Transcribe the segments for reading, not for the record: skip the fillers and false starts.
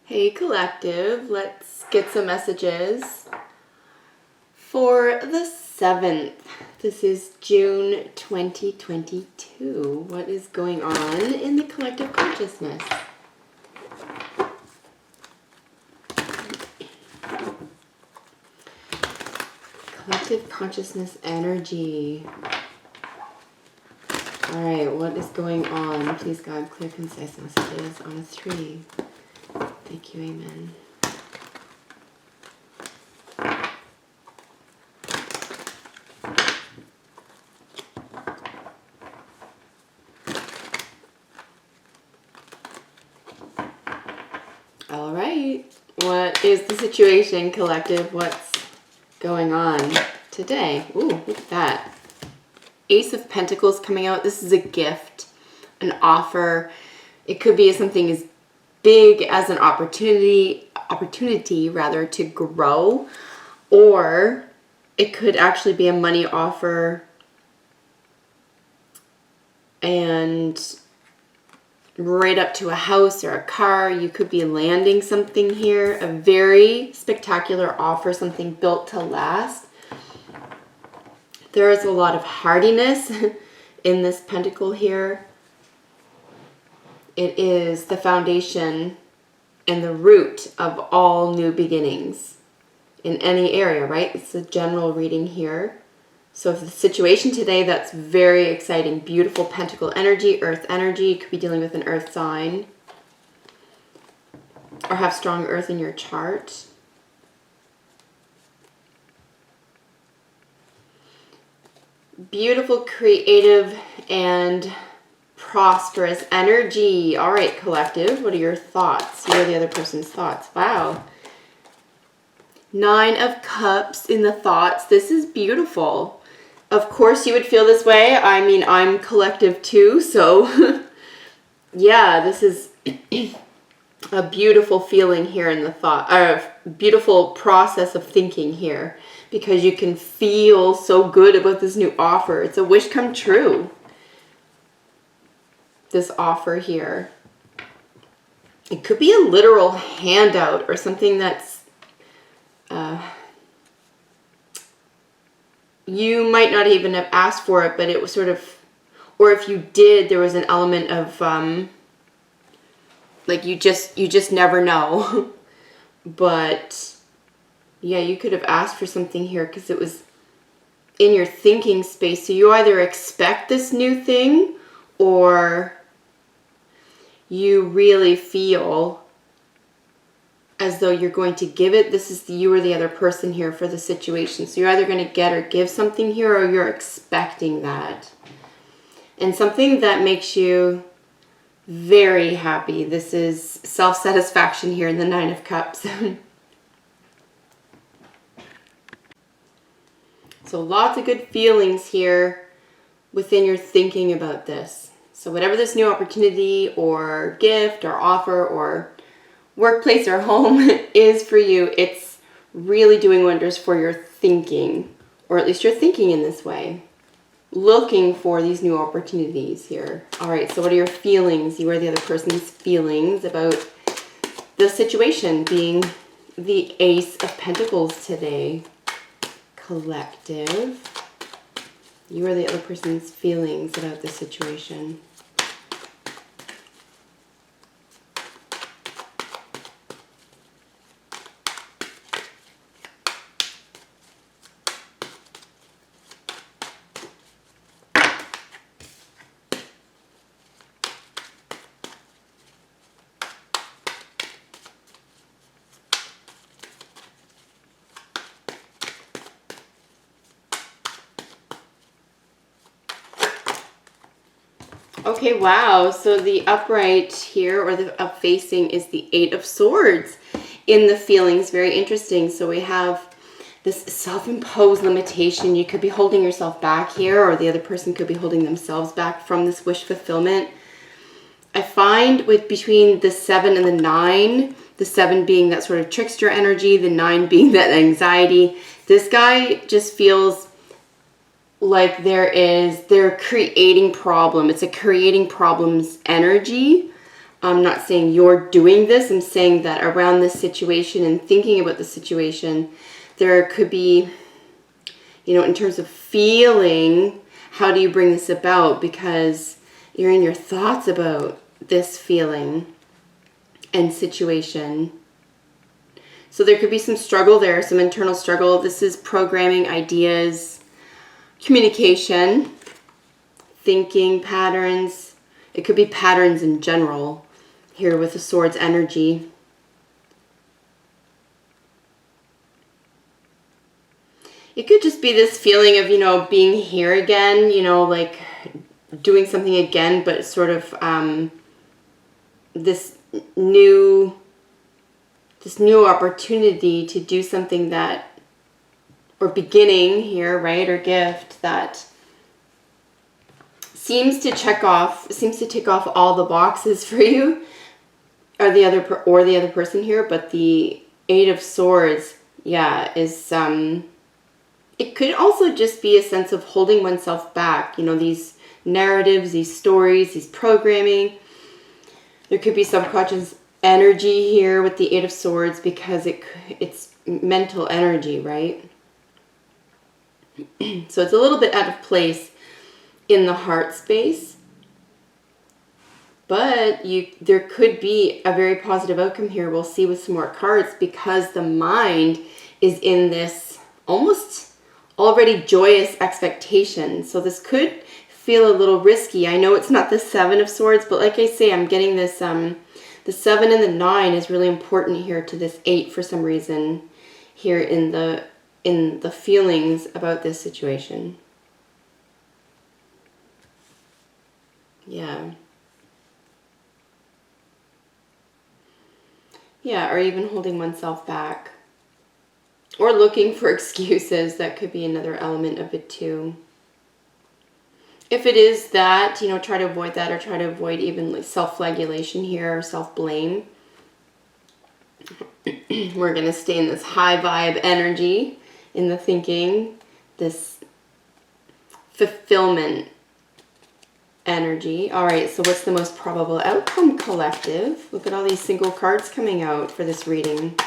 Hey collective, let's get some messages for the 7th. This is June 2022. What is going on in the collective consciousness? Collective consciousness energy. Alright, what is going on? Please God, clear, concise messages on a 3. Thank you, amen. All right, what is the situation, collective? What's going on today? Ooh, look at that. Ace of Pentacles coming out. This is a gift, an offer. It could be something as big as an opportunity rather, to grow, or it could actually be a money offer and right up to a house or a car. You could be landing something here, a very spectacular offer, something built to last. There is a lot of hardiness in this pentacle here. It is the foundation and the root of all new beginnings in any area, right? It's a general reading here. So if the situation today, that's very exciting, beautiful pentacle energy, earth energy. You could be dealing with an earth sign or have strong earth in your chart. Beautiful, creative, and prosperous energy. All right, collective, what are your thoughts? What are the other person's thoughts? Wow. 9 of Cups in the thoughts. This is beautiful. Of course you would feel this way. I mean, I'm collective too, so yeah, this is a beautiful feeling here in the thought, or beautiful process of thinking here, because you can feel so good about this new offer. It's a wish come true, this offer here. It could be a literal handout or something that's you might not even have asked for it, but it was sort of, or if you did, there was an element of like you just never know. But yeah, you could have asked for something here because it was in your thinking space. So you either expect this new thing or you really feel as though you're going to give it. This is you or the other person here for the situation. So you're either going to get or give something here, or you're expecting that. And something that makes you very happy. This is self-satisfaction here in the 9 of Cups. So lots of good feelings here within your thinking about this. So whatever this new opportunity or gift or offer or workplace or home is for you, it's really doing wonders for your thinking, or at least you're thinking in this way, looking for these new opportunities here. All right, so what are your feelings? You are the other person's feelings about the situation, being the Ace of Pentacles today. Collective, you are the other person's feelings about the situation. Okay, wow. So the upright here, or the up facing, is the 8 of Swords in the feelings. Very interesting. So we have this self-imposed limitation. You could be holding yourself back here, or the other person could be holding themselves back from this wish fulfillment. I find with between the 7 and the 9, the 7 being that sort of trickster energy, the 9 being that anxiety, this guy just feels like they're creating problem. It's a creating problems energy. I'm not saying you're doing this. I'm saying that around this situation and thinking about the situation, there could be, you know, in terms of feeling, how do you bring this about? Because you're in your thoughts about this feeling and situation. So there could be some struggle there, some internal struggle. This is programming, ideas, communication, thinking patterns. It could be patterns in general here with the Swords energy. It could just be this feeling of, you know, being here again, you know, like doing something again, but sort of this new opportunity to do something that, or beginning here, right, or gift that seems to tick off all the boxes for you, or the other person here. But the Eight of Swords, yeah, is it could also just be a sense of holding oneself back. You know, these narratives, these stories, these programming. There could be subconscious energy here with the Eight of Swords, because it's mental energy, right? So it's a little bit out of place in the heart space, but there could be a very positive outcome here. We'll see with some more cards, because the mind is in this almost already joyous expectation. So this could feel a little risky. I know it's not the Seven of Swords, but like I say, I'm getting this the 7 and the 9 is really important here to this 8 for some reason here in the feelings about this situation. Yeah. Yeah, or even holding oneself back. Or looking for excuses. That could be another element of it too. If it is that, you know, try to avoid that, or try to avoid even like self-flagellation here, or self-blame. We're going to stay in this high vibe energy, in the thinking, this fulfillment energy. All right, so what's the most probable outcome, collective? Look at all these single cards coming out for this reading.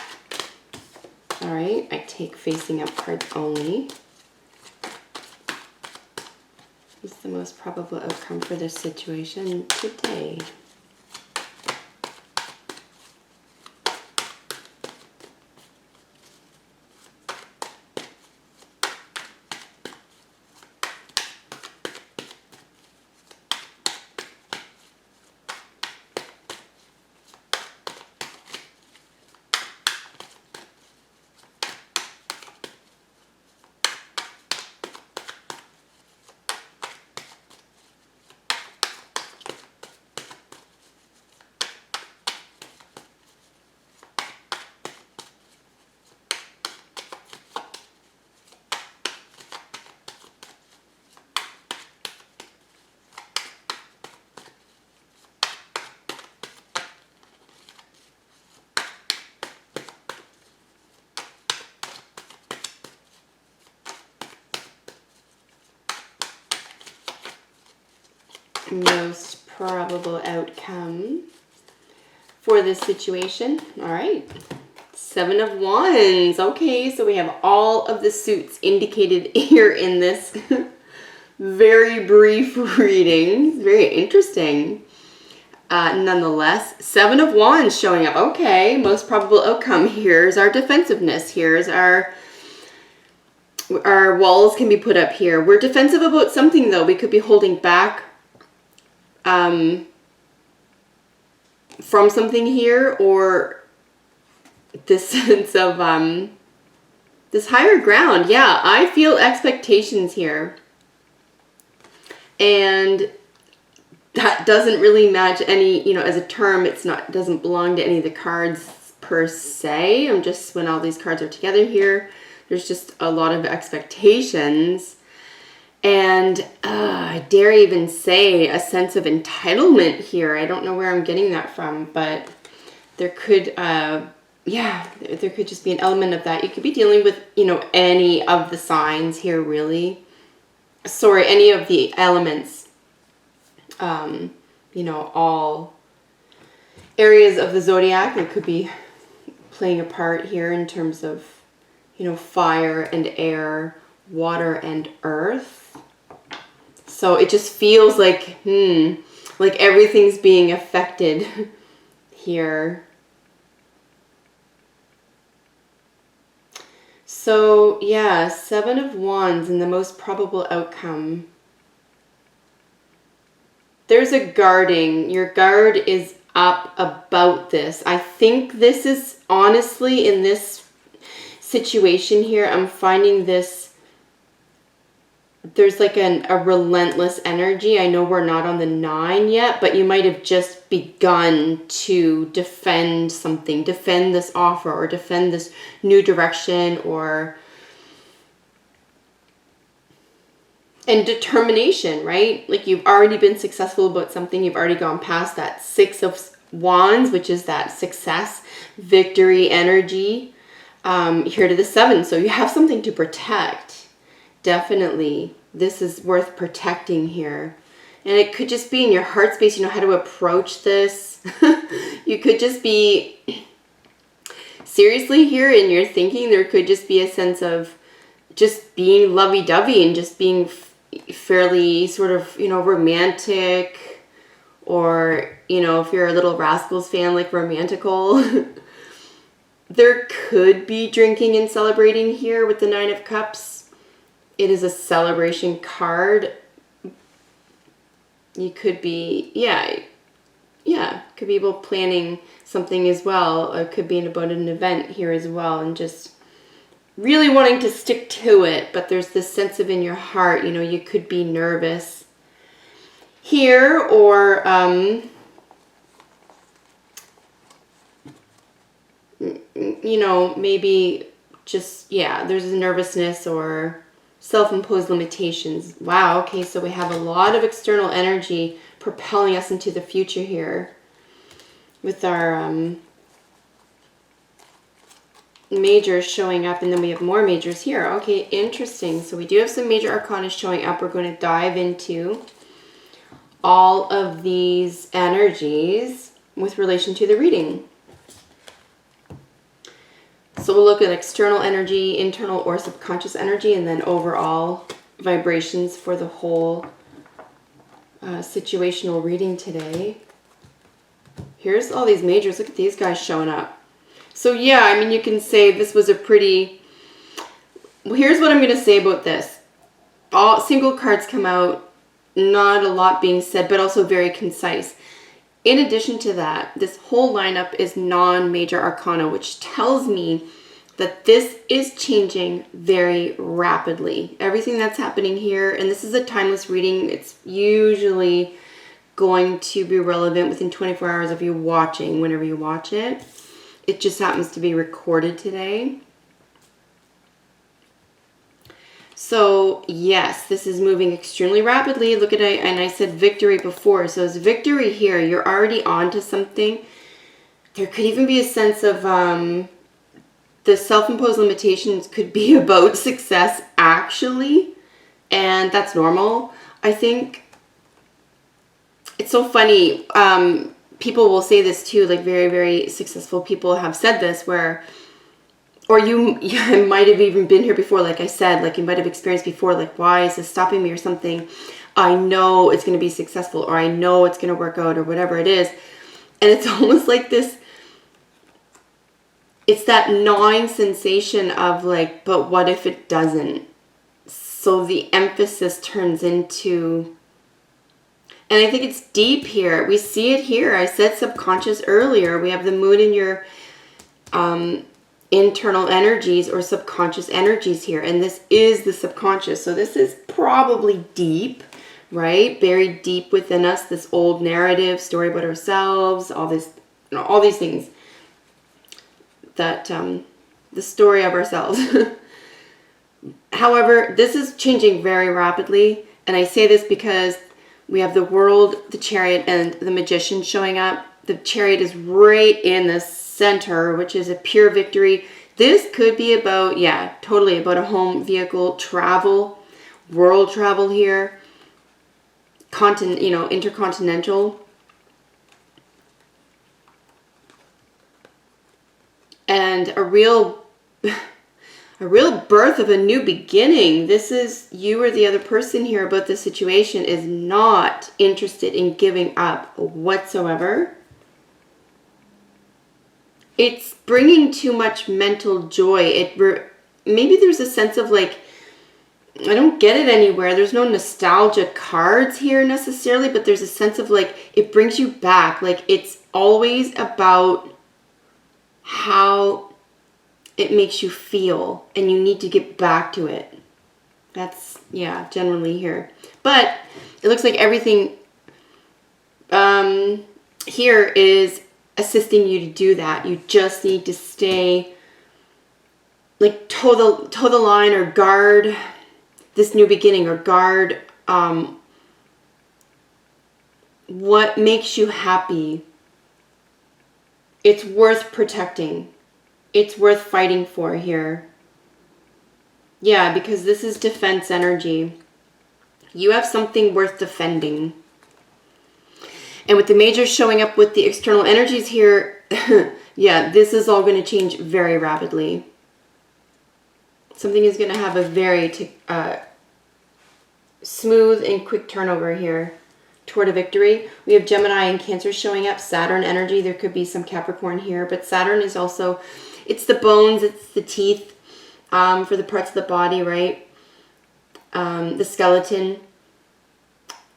All right, I take facing up cards only. What's the most probable outcome for this situation today? Most probable outcome for this situation. All right. 7 of Wands. Okay, so we have all of the suits indicated here in this very brief reading. Very interesting. Nonetheless, 7 of Wands showing up. Okay, most probable outcome. Here's our defensiveness. Here's our walls can be put up here. We're defensive about something, though. We could be holding back from something here, or this sense of this higher ground. Yeah, I feel expectations here, and that doesn't really match any, you know, as a term, doesn't belong to any of the cards per se. I'm just, when all these cards are together here, there's just a lot of expectations. And I dare even say a sense of entitlement here. I don't know where I'm getting that from, but there could, there could just be an element of that. You could be dealing with, you know, any of the signs here, really. Sorry, any of the elements, you know, all areas of the zodiac that could be playing a part here in terms of, you know, fire and air, water and earth. So it just feels like, like everything's being affected here. So yeah, 7 of Wands and the most probable outcome. There's a guarding. Your guard is up about this. I think this is honestly in this situation here, I'm finding this, there's like a relentless energy. I know we're not on the 9 yet, but you might have just begun to defend something, defend this offer or defend this new direction or... And determination, right? Like you've already been successful about something. You've already gone past that 6 of Wands, which is that success, victory energy, here to the 7. So you have something to protect. Definitely. This is worth protecting here. And it could just be in your heart space, you know, how to approach this. You could just be, seriously here in your thinking, there could just be a sense of just being lovey-dovey and just being fairly sort of, you know, romantic, or, you know, if you're a Little Rascals fan, like romantical. There could be drinking and celebrating here with the 9 of Cups. It is a celebration card. You could be, yeah, could be able planning something as well. It could be about an event here as well, and just really wanting to stick to it, but there's this sense of in your heart, you know, you could be nervous here, or you know, maybe just, yeah, there's a nervousness or self-imposed limitations. Wow, okay, so we have a lot of external energy propelling us into the future here with our majors showing up, and then we have more majors here. Okay, interesting. So we do have some major arcana showing up. We're going to dive into all of these energies with relation to the reading. So we'll look at external energy, internal or subconscious energy, and then overall vibrations for the whole situational reading today. Here's all these majors. Look at these guys showing up. So yeah, I mean, you can say this was a pretty... Well, here's what I'm going to say about this. All single cards come out, not a lot being said, but also very concise. In addition to that, this whole lineup is non-major arcana, which tells me that this is changing very rapidly. Everything that's happening here, and this is a timeless reading, it's usually going to be relevant within 24 hours of you watching, whenever you watch it. It just happens to be recorded today. So yes, this is moving extremely rapidly. Look at it, and I said victory before. So it's victory here. You're already on to something. There could even be a sense of the self-imposed limitations could be about success actually. And that's normal. I think it's so funny. People will say this too, like very, very successful people have said this, where, or you might have even been here before, like I said, like you might have experienced before, like, why is this stopping me or something? I know it's going to be successful, or I know it's going to work out, or whatever it is. And it's almost like this, it's that gnawing sensation of like, but what if it doesn't? So the emphasis turns into... And I think it's deep here. We see it here. I said subconscious earlier. We have the moon in your internal energies or subconscious energies here. And this is the subconscious. So this is probably deep, right? Buried deep within us. This old narrative, story about ourselves, all this, you know, all these things. That, the story of ourselves. However, this is changing very rapidly. And I say this because we have the World, the Chariot, and the Magician showing up. The Chariot is right in the center, which is a pure victory. This could be about, yeah, totally about a home, vehicle, travel, world travel here. Continent, you know, intercontinental. and a real birth of a new beginning. This is you or the other person here about this situation is not interested in giving up whatsoever. It's bringing too much mental joy. Maybe there's a sense of like, I don't get it anywhere. There's no nostalgia cards here necessarily, but there's a sense of like, it brings you back. Like it's always about how it makes you feel and you need to get back to it. That's, yeah, generally here. But it looks like everything here is assisting you to do that. You just need to stay, like, toe the line or guard this new beginning, or guard what makes you happy. It's worth protecting. It's worth fighting for here. Yeah, because this is defense energy. You have something worth defending. And with the majors showing up with the external energies here, yeah, this is all going to change very rapidly. Something is going to have a very smooth and quick turnover here toward a victory. We have Gemini and Cancer showing up. Saturn energy. There could be some Capricorn here. But Saturn is also, it's the bones, it's the teeth for the parts of the body, right? The skeleton.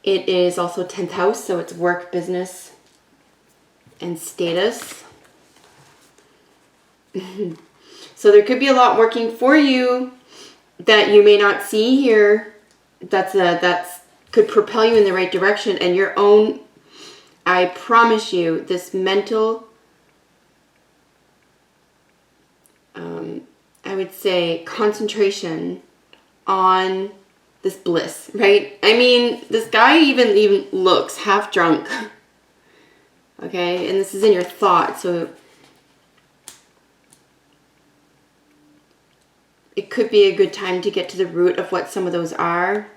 It is also 10th house, so it's work, business, and status. So there could be a lot working for you that you may not see here. That's could propel you in the right direction, and your own, I promise you, this mental, I would say, concentration on this bliss, right? I mean, this guy even looks half drunk. Okay, and this is in your thoughts, so it could be a good time to get to the root of what some of those are.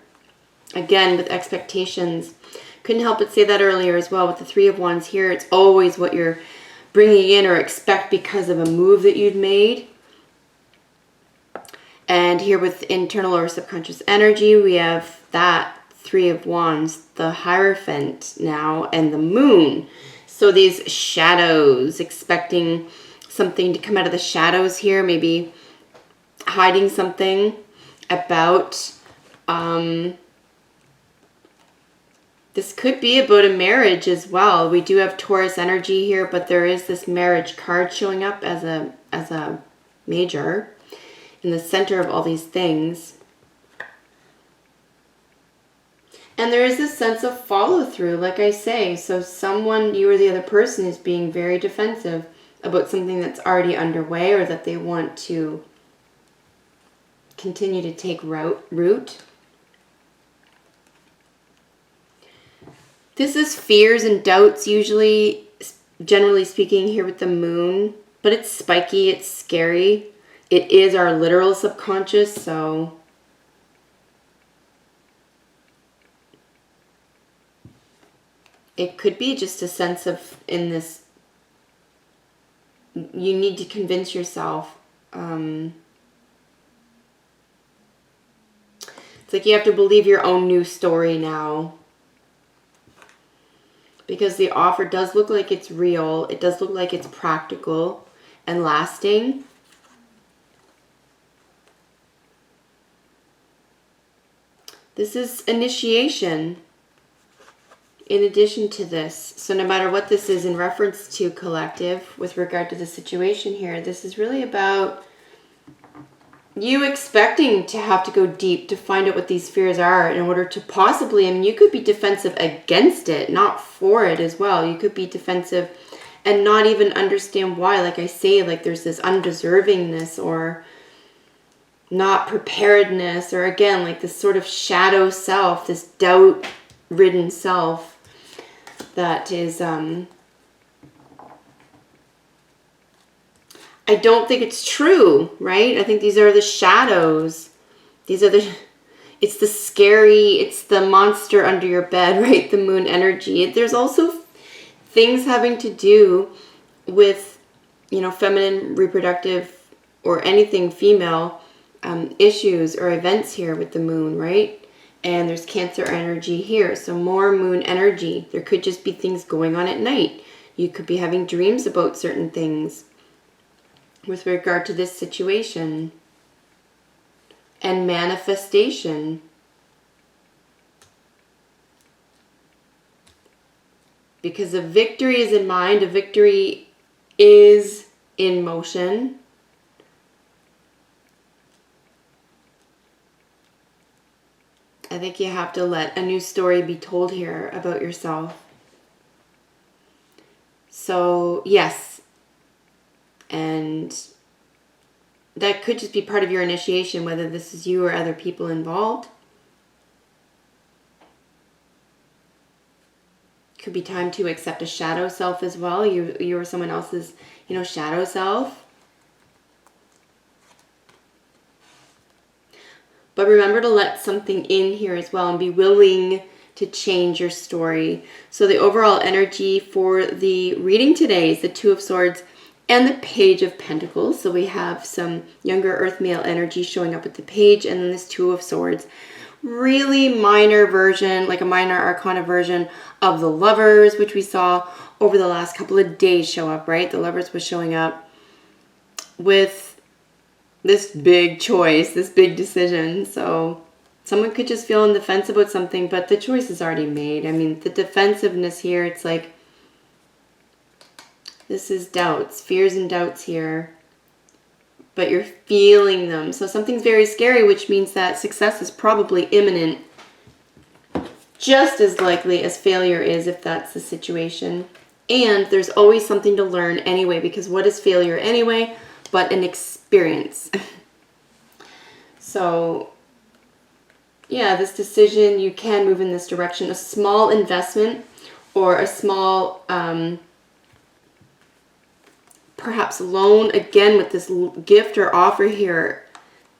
Again, with expectations. Couldn't help but say that earlier as well with the Three of Wands here. It's always what you're bringing in or expect because of a move that you'd made. And here with internal or subconscious energy, we have that Three of Wands, the Hierophant now, and the Moon. So these shadows, expecting something to come out of the shadows here, maybe hiding something about, this could be about a marriage as well. We do have Taurus energy here, but there is this marriage card showing up as a major in the center of all these things. And there is this sense of follow through, like I say. So someone, you or the other person, is being very defensive about something that's already underway or that they want to continue to take root. This is fears and doubts usually, generally speaking, here with the Moon. But it's spiky, it's scary. It is our literal subconscious, so it could be just a sense of, in this, you need to convince yourself. It's like you have to believe your own new story now. Because the offer does look like it's real. It does look like it's practical and lasting. This is initiation in addition to this. So no matter what this is in reference to collective with regard to the situation here, this is really about you expecting to have to go deep to find out what these fears are in order to possibly, I mean, you could be defensive against it, not for it as well. You could be defensive and not even understand why. Like I say, like there's this undeservingness or not preparedness, or again, like this sort of shadow self, this doubt-ridden self that is, I don't think it's true, right? I think these are the shadows. These are it's the scary, it's the monster under your bed, right? The Moon energy. There's also things having to do with feminine, reproductive, or anything female issues or events here with the moon, right? And there's Cancer energy here, so more moon energy. There could just be things going on at night. You could be having dreams about certain things with regard to this situation. And manifestation. Because a victory is in mind, a victory is in motion. I think you have to let a new story be told here about yourself. So, yes. And that could just be part of your initiation, whether this is you or other people involved. Could be time to accept a shadow self as well. You or someone else's, shadow self. But remember to let something in here as well and be willing to change your story. So the overall energy for the reading today is the Two of Swords and the Page of Pentacles. So we have some younger earth male energy showing up with the page and then this Two of Swords. Really minor version, like a minor arcana version of the Lovers, which we saw over the last couple of days show up, right? The Lovers was showing up with this big choice, this big decision. So someone could just feel on the fence about something, but the choice is already made. I mean, the defensiveness here, it's like, this is doubts, fears and doubts here, but you're feeling them. So something's very scary, which means that success is probably imminent, just as likely as failure is if that's the situation. And there's always something to learn anyway, because what is failure anyway but an experience? So yeah, this decision, you can move in this direction. A small investment or a small perhaps loan, again with this gift or offer here.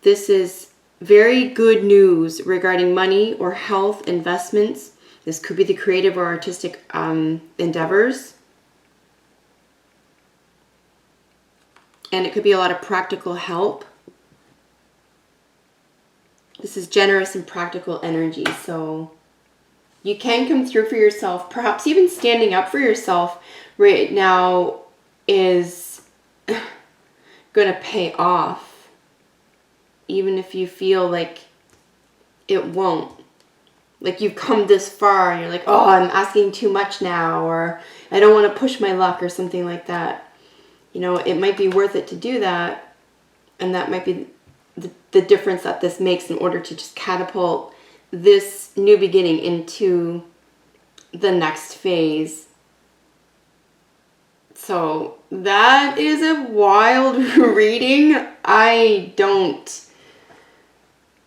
This is very good news regarding money or health, investments. This could be the creative or artistic endeavors. And it could be a lot of practical help. This is generous and practical energy. So you can come through for yourself. Perhaps even standing up for yourself right now is going to pay off. Even if you feel like it won't. Like you've come this far and you're like, oh, I'm asking too much now, or I don't want to push my luck or something like that. It might be worth it to do that. And that might be the difference that this makes in order to just catapult this new beginning into the next phase. So that is a wild reading. I don't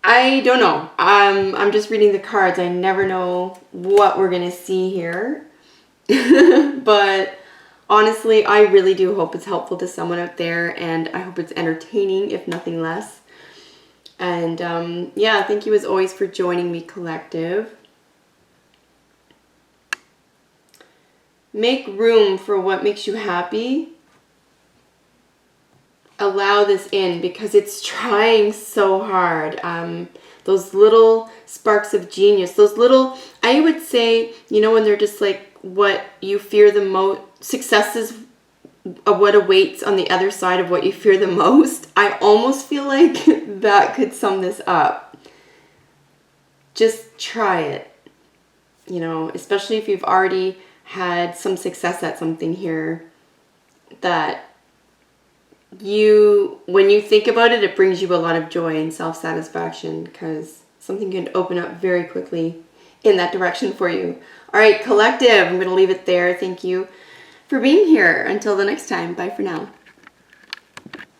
know. I'm just reading the cards. I never know what we're going to see here. But honestly, I really do hope it's helpful to someone out there, and I hope it's entertaining, if nothing less. And yeah, thank you as always for joining me, collective. Make room for what makes you happy. Allow this in because it's trying so hard. Those little sparks of genius, those little, I would say, when they're just like what you fear the most, successes of what awaits on the other side of what you fear the most. I almost feel like that could sum this up. Just try it, especially if you've already had some success at something here, that when you think about it, it brings you a lot of joy and self-satisfaction, because something can open up very quickly in that direction for you. All right, collective, I'm going to leave it there. Thank you for being here. Until the next time, bye for now.